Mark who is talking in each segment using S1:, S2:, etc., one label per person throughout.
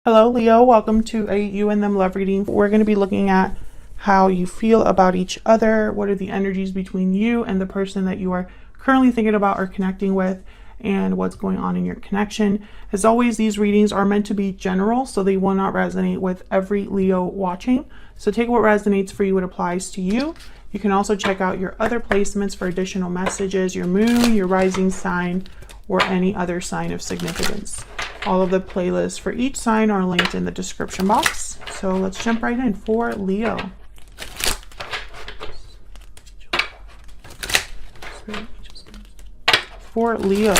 S1: Hello, Leo. Welcome to a you and them love reading. We're going to be looking at how you feel about each other. What are the energies between you and the person that you are currently thinking about or connecting with, and what's going on in your connection. As always, these readings are meant to be general, so they will not resonate with every Leo watching. So take what resonates for you, what applies to you. You can also check out your other placements for additional messages, your moon, your rising sign, or any other sign of significance. All of the playlists for each sign are linked in the description box. So let's jump right in for Leo. For Leo,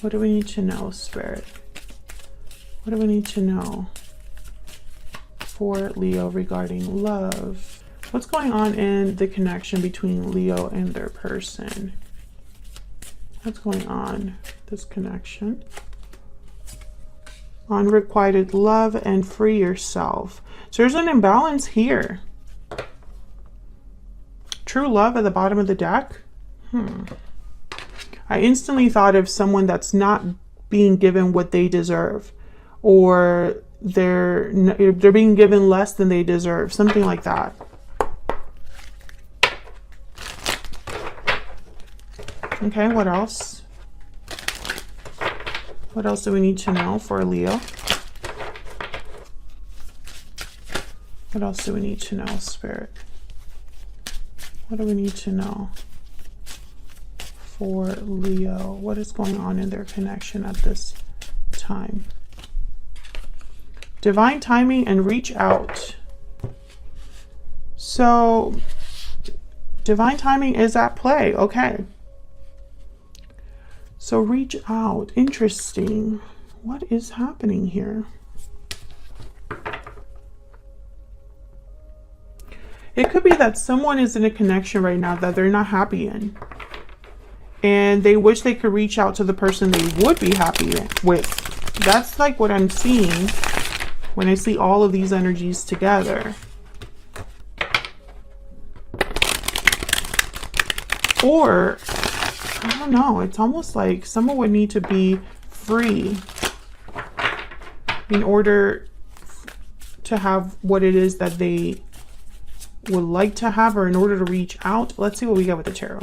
S1: what do we need to know, Spirit? What do we need to know for Leo regarding love? What's going on in the connection between Leo and their person? What's going on? This connection. Unrequited love and free yourself. So there's an imbalance here. True love at the bottom of the deck. I instantly thought of someone that's not being given what they deserve, or they're being given less than they deserve, something like that. Okay, what else? What else do we need to know for Leo? What else do we need to know, Spirit? What do we need to know for Leo? What is going on in their connection at this time? Divine timing and reach out. So, divine timing is at play. Okay. So reach out. Interesting. What is happening here? It could be that someone is in a connection right now that they're not happy in, and they wish they could reach out to the person they would be happy with. That's like what I'm seeing when I see all of these energies together. Or I don't know, it's almost like someone would need to be free in order to have what it is that they would like to have, or in order to reach out. Let's see what we get with the tarot.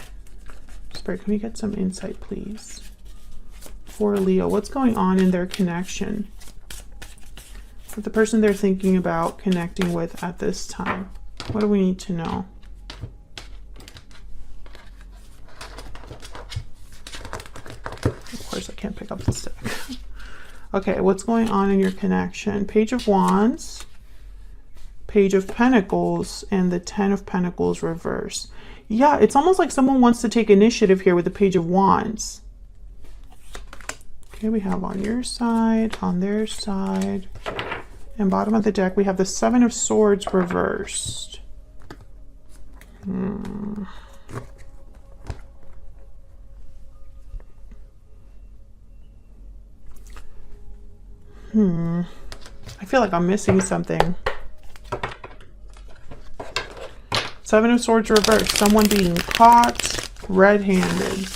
S1: Spirit, can we get some insight, please? For Leo, what's going on in their connection with the person they're thinking about connecting with at this time? What do we need to know? Of course, I can't pick up this deck. Okay, what's going on in your connection? Page of Wands, Page of Pentacles, and the Ten of Pentacles reverse. Yeah, it's almost like someone wants to take initiative here with the Page of Wands. Okay, we have on your side, on their side, and bottom of the deck, we have the Seven of Swords reversed. I feel like I'm missing something. Seven of Swords reversed. Someone being caught red-handed.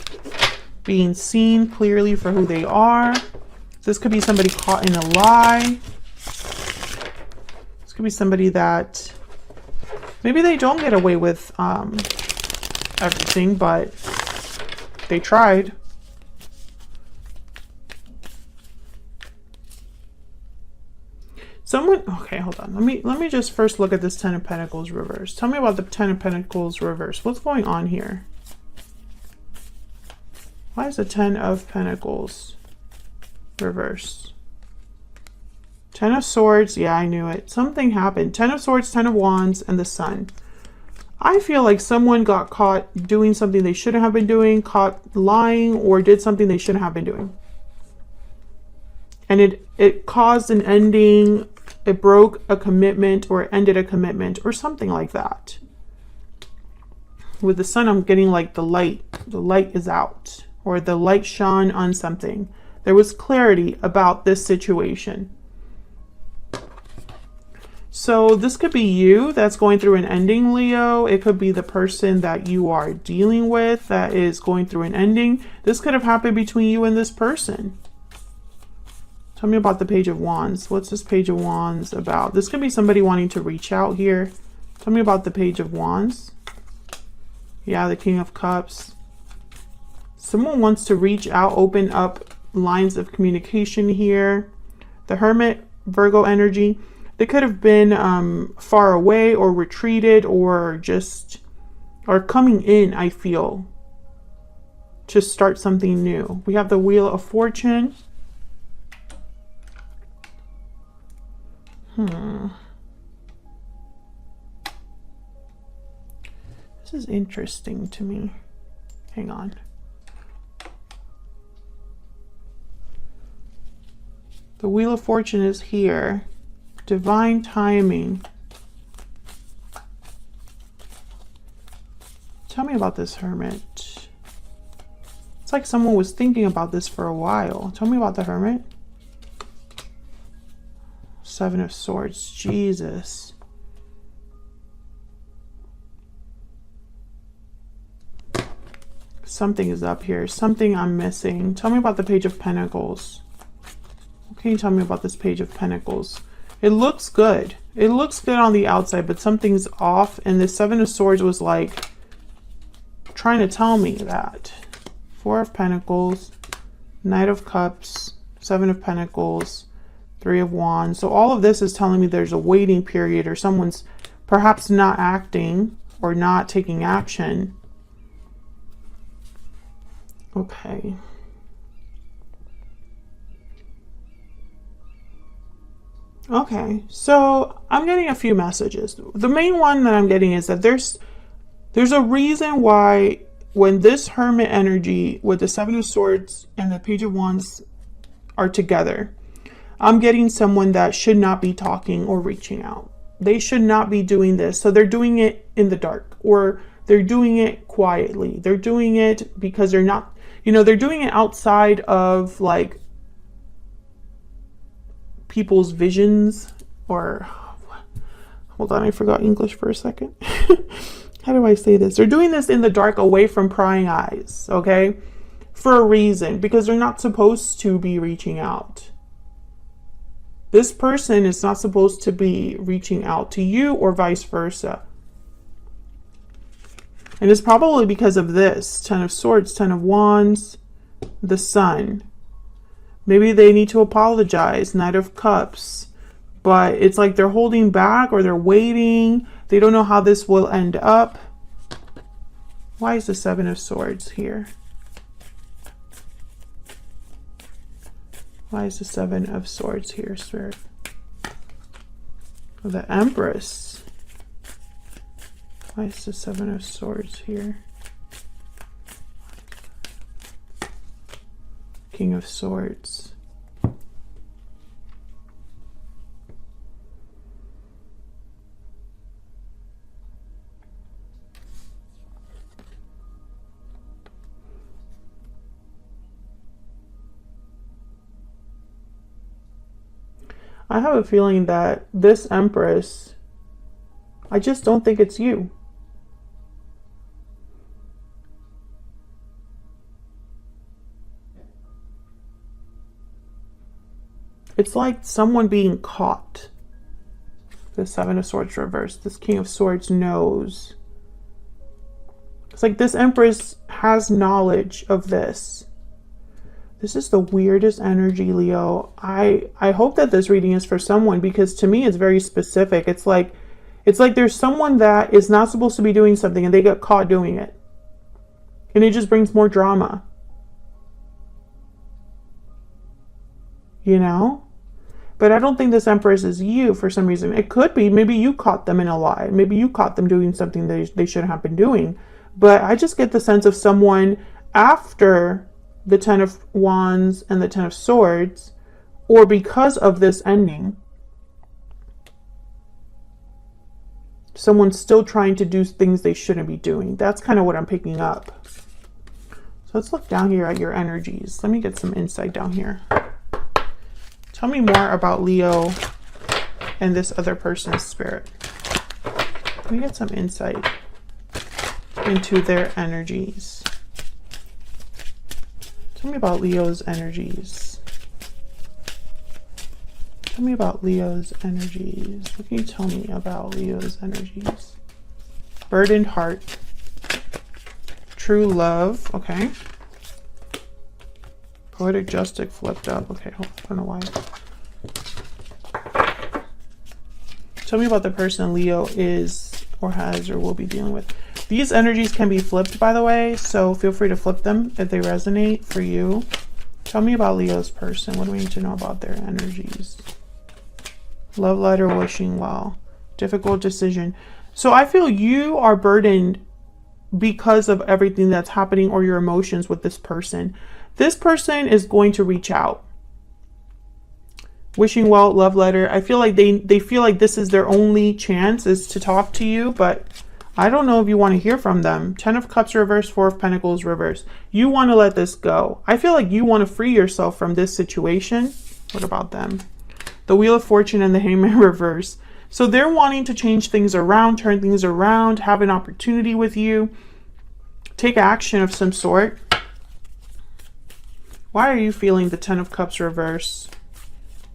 S1: Being seen clearly for who they are. This could be somebody caught in a lie. This could be somebody that maybe they don't get away with everything, but they tried. Okay, hold on. Let me just first look at this Ten of Pentacles reverse. Tell me about the Ten of Pentacles reverse. What's going on here? Why is the Ten of Pentacles reverse? Ten of Swords, yeah, I knew it. Something happened. Ten of Swords, Ten of Wands, and the Sun. I feel like someone got caught doing something they shouldn't have been doing, caught lying, or did something they shouldn't have been doing. And it caused an ending. It broke a commitment, or it ended a commitment, or something like that. With the Sun, I'm getting like the light is out, or the light shone on something. There was clarity about this situation. So this could be you that's going through an ending, Leo. It could be the person that you are dealing with that is going through an ending. This could have happened between you and this person. Tell me about the Page of Wands. What's this Page of Wands about? This could be somebody wanting to reach out here. Tell me about the Page of Wands. Yeah, the King of Cups. Someone wants to reach out, open up lines of communication here. The Hermit, Virgo energy. They could have been far away or retreated or just are coming in, I feel, to start something new. We have the Wheel of Fortune. This is interesting to me. Hang on. The Wheel of Fortune is here. Divine timing. Tell me about this Hermit. It's like someone was thinking about this for a while. Tell me about the Hermit. Seven of Swords. Jesus. Something is up here. Something I'm missing. Tell me about the Page of Pentacles. What can you tell me about this Page of Pentacles? It looks good. It looks good on the outside, but something's off. And the Seven of Swords was like trying to tell me that. Four of Pentacles, Knight of Cups, Seven of Pentacles, Three of Wands. So all of this is telling me there's a waiting period, or someone's perhaps not acting or not taking action. Okay. Okay, so I'm getting a few messages. The main one that I'm getting is that there's a reason why when this Hermit energy with the Seven of Swords and the Page of Wands are together, I'm getting someone that should not be talking or reaching out. They should not be doing this. So they're doing it in the dark, or they're doing it quietly. They're doing it because they're not, they're doing it outside of like people's visions, or hold on, I forgot English for a second. How do I say this? They're doing this in the dark, away from prying eyes, okay? For a reason, because they're not supposed to be reaching out. This person is not supposed to be reaching out to you, or vice versa. And it's probably because of this. Ten of Swords, Ten of Wands, the Sun. Maybe they need to apologize, Knight of Cups. But it's like they're holding back, or they're waiting. They don't know how this will end up. Why is the Seven of Swords here? Why is the Seven of Swords here, Spirit? The Empress. Why is the Seven of Swords here? King of Swords. I have a feeling that this Empress, I just don't think it's you. It's like someone being caught. The Seven of Swords reversed. This King of Swords knows. It's like this Empress has knowledge of this. This is the weirdest energy, Leo. I hope that this reading is for someone, because to me it's very specific. It's like there's someone that is not supposed to be doing something and they get caught doing it. And it just brings more drama. But I don't think this Empress is you for some reason. It could be. Maybe you caught them in a lie. Maybe you caught them doing something they shouldn't have been doing. But I just get the sense of someone after the Ten of Wands and the Ten of Swords, or because of this ending, someone's still trying to do things they shouldn't be doing. That's kind of what I'm picking up. So let's look down here at your energies. Let me get some insight down here. Tell me more about Leo and this other person's spirit. Let me get some insight into their energies. Tell me about Leo's energies. Tell me about Leo's energies. What can you tell me about Leo's energies? Burdened heart. True love. Okay. Poetic justice flipped up. Okay, I don't know why. Tell me about the person Leo is or has or will be dealing with. These energies can be flipped, by the way, so feel free to flip them if they resonate for you. Tell me about Leo's person. What do we need to know about their energies? Love letter, wishing well. Difficult decision. So I feel you are burdened because of everything that's happening or your emotions with this person. This person is going to reach out. Wishing well, love letter. I feel like they feel like this is their only chance is to talk to you, but I don't know if you want to hear from them. 10 of Cups reverse, 4 of Pentacles reverse. You want to let this go. I feel like you want to free yourself from this situation. What about them? The Wheel of Fortune and the Hangman reverse. So they're wanting to change things around, turn things around, have an opportunity with you, take action of some sort. Why are you feeling the 10 of Cups reverse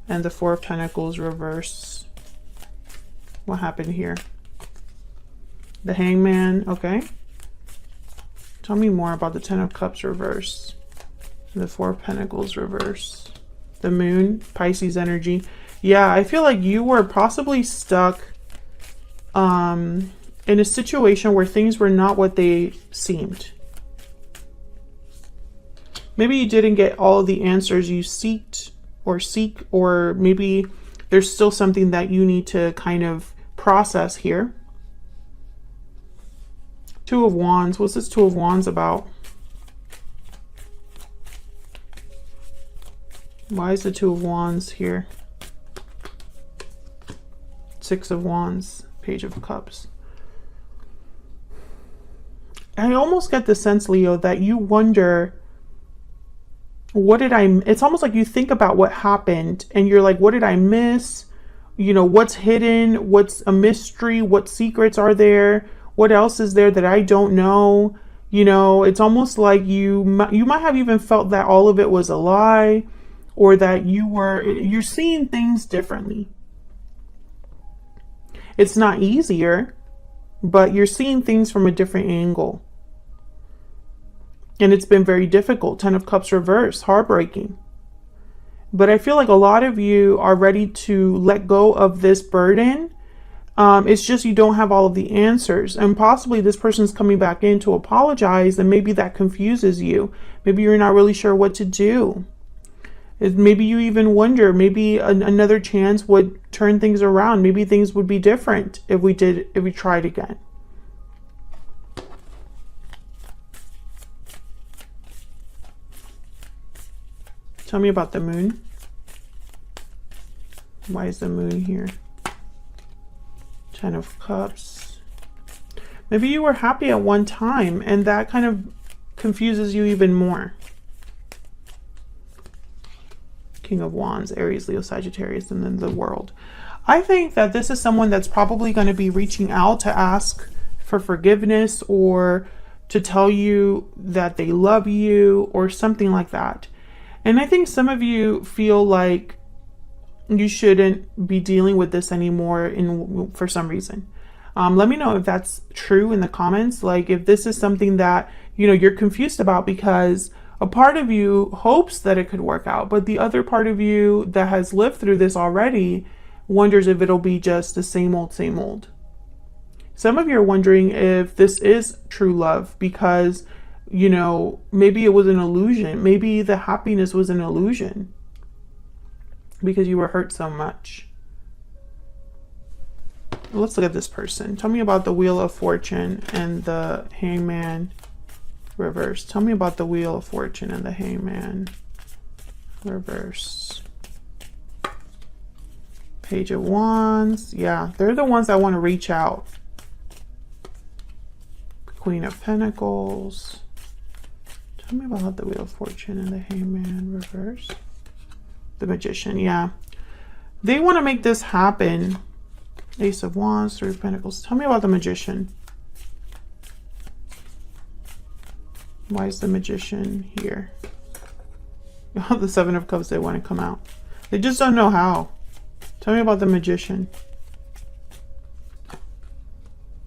S1: and the 4 of Pentacles reverse? What happened here? The Hangman, okay. Tell me more about the 10 of Cups reverse and the 4 of Pentacles reverse. The Moon, Pisces energy. Yeah, I feel like you were possibly stuck in a situation where things were not what they seemed. Maybe you didn't get all of the answers you seek, or maybe there's still something that you need to kind of process here. 2 of Wands. What's this 2 of Wands about? Why is the 2 of Wands here? 6 of Wands, Page of Cups. I almost get the sense, Leo, that you wonder, it's almost like you think about what happened and you're like, what did I miss? You know, what's hidden? What's a mystery? What secrets are there? What else is there that I don't know? You know, it's almost like you might have even felt that all of it was a lie, or that you're seeing things differently. It's not easier, but you're seeing things from a different angle. And it's been very difficult. 10 of Cups reverse, heartbreaking. But I feel like a lot of you are ready to let go of this burden. It's just you don't have all of the answers. And possibly this person's coming back in to apologize, and maybe that confuses you. Maybe you're not really sure what to do. Maybe you even wonder, maybe another chance would turn things around. Maybe things would be different if we tried again. Tell me about the Moon. Why is the Moon here? 10 of Cups. Maybe you were happy at one time and that kind of confuses you even more. King of Wands, Aries, Leo, Sagittarius, and then the World. I think that this is someone that's probably going to be reaching out to ask for forgiveness or to tell you that they love you or something like that. And I think some of you feel like you shouldn't be dealing with this anymore for some reason. Let me know if that's true in the comments. Like if this is something that, you're confused about, because a part of you hopes that it could work out, but the other part of you that has lived through this already wonders if it'll be just the same old, same old. Some of you are wondering if this is true love because, maybe it was an illusion. Maybe the happiness was an illusion because you were hurt so much. Let's look at this person. Tell me about the Wheel of Fortune and the Hangman reverse. Tell me about the Wheel of Fortune and the Hangman reverse. Page of Wands. Yeah, they're the ones that want to reach out. Queen of Pentacles. Tell me about the Wheel of Fortune and the Hangman reverse. The Magician. Yeah, they want to make this happen. Ace of Wands, 3 of Pentacles. Tell me about the Magician. Why is the Magician here? The 7 of Cups, they want to come out. They just don't know how. Tell me about the Magician.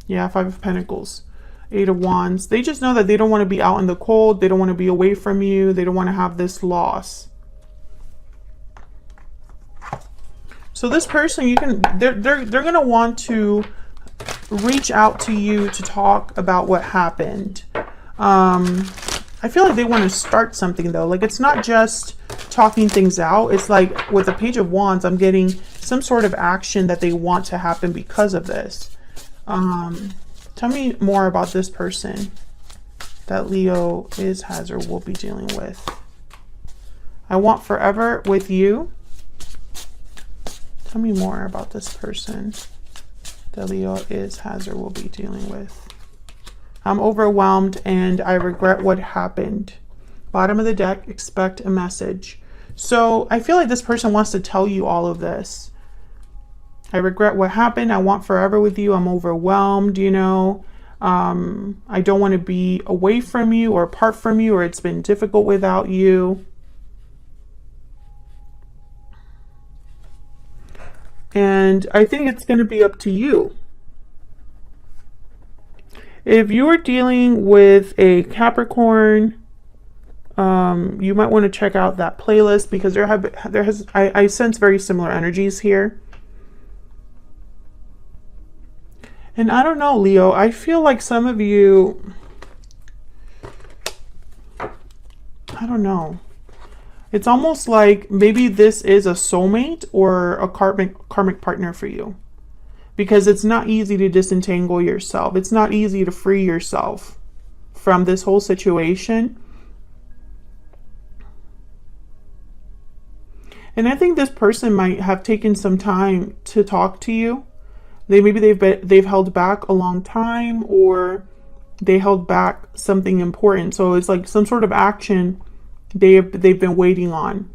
S1: Yeah, Five of Pentacles. Eight of Wands. They just know that they don't want to be out in the cold. They don't want to be away from you. They don't want to have this loss. So this person, they're going to want to reach out to you to talk about what happened. I feel like they want to start something though. Like, it's not just talking things out. It's like with the Page of Wands, I'm getting some sort of action that they want to happen because of this. Tell me more about this person that Leo is, has, or will be dealing with. I want forever with you. Tell me more about this person that Leo is, has, or will be dealing with. I'm overwhelmed and I regret what happened. Bottom of the deck, expect a message. So I feel like this person wants to tell you all of this. I regret what happened. I want forever with you. I'm overwhelmed, you know. I don't want to be away from you or apart from you, or it's been difficult without you. And I think it's going to be up to you. If you are dealing with a Capricorn, you might want to check out that playlist, because I sense very similar energies here. And I don't know, Leo, I feel like some of you, I don't know. It's almost like maybe this is a soulmate or a karmic partner for you. Because it's not easy to disentangle yourself. It's not easy to free yourself from this whole situation. And I think this person might have taken some time to talk to you. They've held back a long time, or they held back something important. So it's like some sort of action they've been waiting on.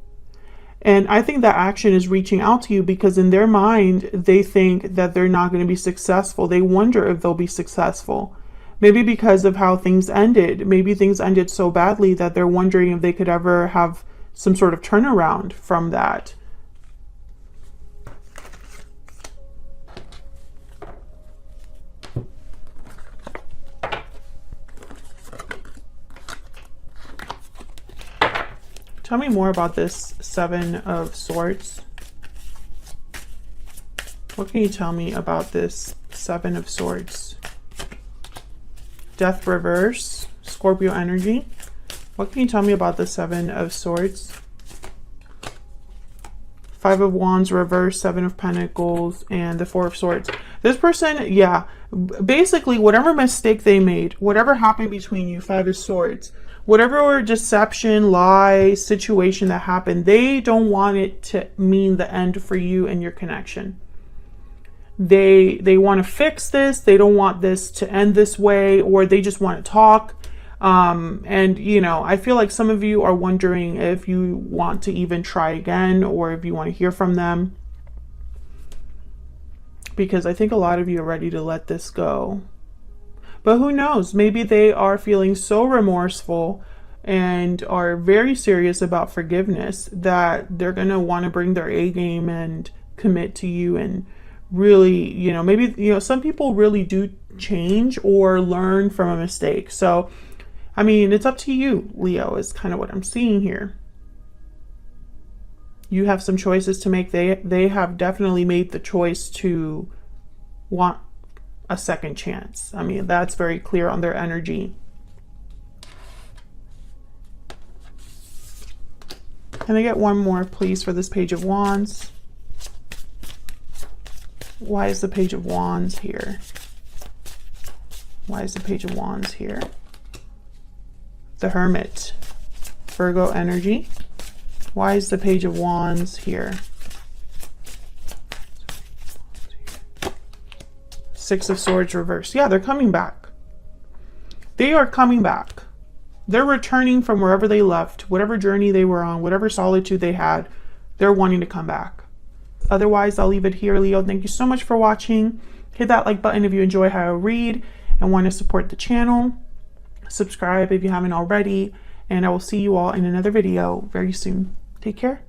S1: And I think that action is reaching out to you because in their mind, they think that they're not going to be successful. They wonder if they'll be successful. Maybe because of how things ended. Maybe things ended so badly that they're wondering if they could ever have some sort of turnaround from that. Tell me more about this Seven of Swords. What can you tell me about this Seven of Swords? Death reverse, Scorpio energy. What can you tell me about the Seven of Swords? Five of Wands reverse, Seven of Pentacles, and the Four of Swords. This person, yeah, basically whatever mistake they made, whatever happened between you, Five of Swords, whatever deception, lie, situation that happened, they don't want it to mean the end for you and your connection. They want to fix this. They don't want this to end this way, or they just want to talk. And, you know, I feel like some of you are wondering if you want to even try again, or if you want to hear from them. Because I think a lot of you are ready to let this go. But who knows? Maybe they are feeling so remorseful and are very serious about forgiveness that they're going to want to bring their A game and commit to you. And really, you know, maybe, you know, some people really do change or learn from a mistake. So, I mean, it's up to you, Leo, is kind of what I'm seeing here. You have some choices to make. They have definitely made the choice to want a second chance. I mean, that's very clear on their energy. Can I get one more, please, for this Page of Wands? Why is the Page of Wands here? Why is the Page of Wands here? The Hermit, Virgo energy. Why is the Page of Wands here? Six of Swords reversed. Yeah, they're coming back. They are coming back. They're returning from wherever they left, whatever journey they were on, whatever solitude they had. They're wanting to come back. Otherwise, I'll leave it here, Leo. Thank you so much for watching. Hit that like button if you enjoy how I read and want to support the channel. Subscribe if you haven't already. And I will see you all in another video very soon. Take care.